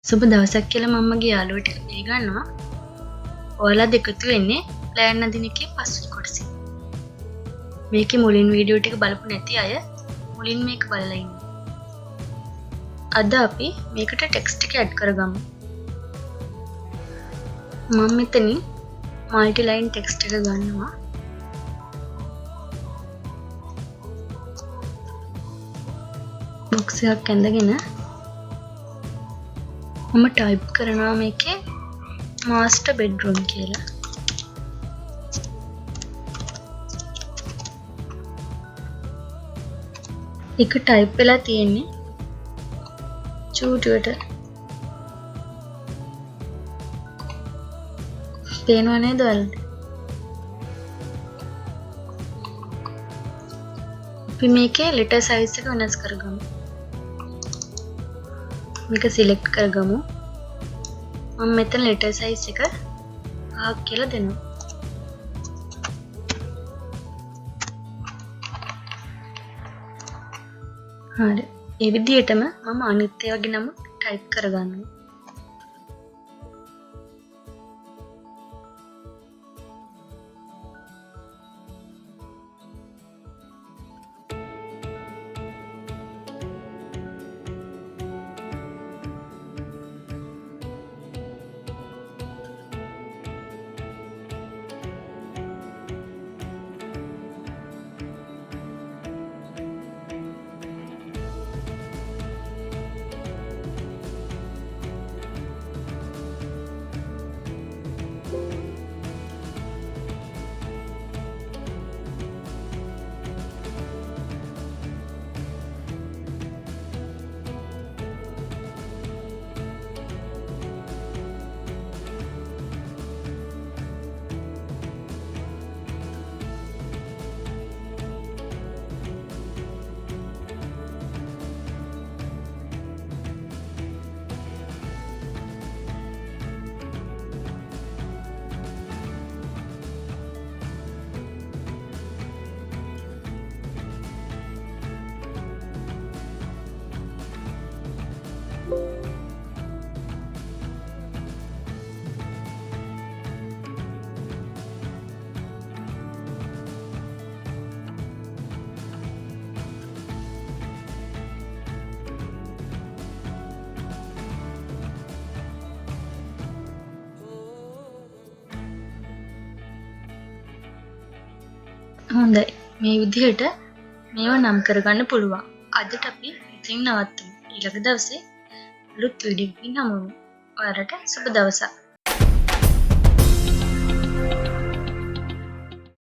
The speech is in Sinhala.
සුබ දවසක් කියලා මම්මගේ යාළුවෝ ටික පිළිගන්නවා. ඔයාලා දෙකතු වෙන්නේ ප්ලෑන් අදින එකේ පස්වෙනි කොටසින්. මේකේ මුලින් වීඩියෝ ටික බලපු නැති අය මුලින් මේක බලලා ඉන්න. අද අපි මේකට ටෙක්ස්ට් එක ඇඩ් කරගමු. මම මෙතනින් මල්ටි ලයින් ටෙක්ස්ට් එක ගන්නවා. බොක්ස් එකක් ඇඳගෙන මම ටයිප් කරනවා මේකේ මාස්ටර් බෙඩ්රූම් කියලා. ඒක ටයිප් වෙලා තියෙන්නේ චූටුවට. පේනව නේද ඔයාලට? අපි මේකේ letter size එක වෙනස් කරගමු. මේක සිලෙක්ට් කරගමු. මම මෙතන letter size එක 5ක් කියලා දෙනවා. හරි. ඒ විදිහටම මම අනිත් ඒවාගේ නම ටයිප් කරගන්නවා. හොඳයි. මේ විදිහට මේවා නම් කරගන්න පුළුවන්. අදට අපි ඉතින් නවත්තමු. ඊළඟ දවසේ අලුත් වීඩියෝ එකකින් හමු වෙමු. ඔයාලට සුබ දවසක්.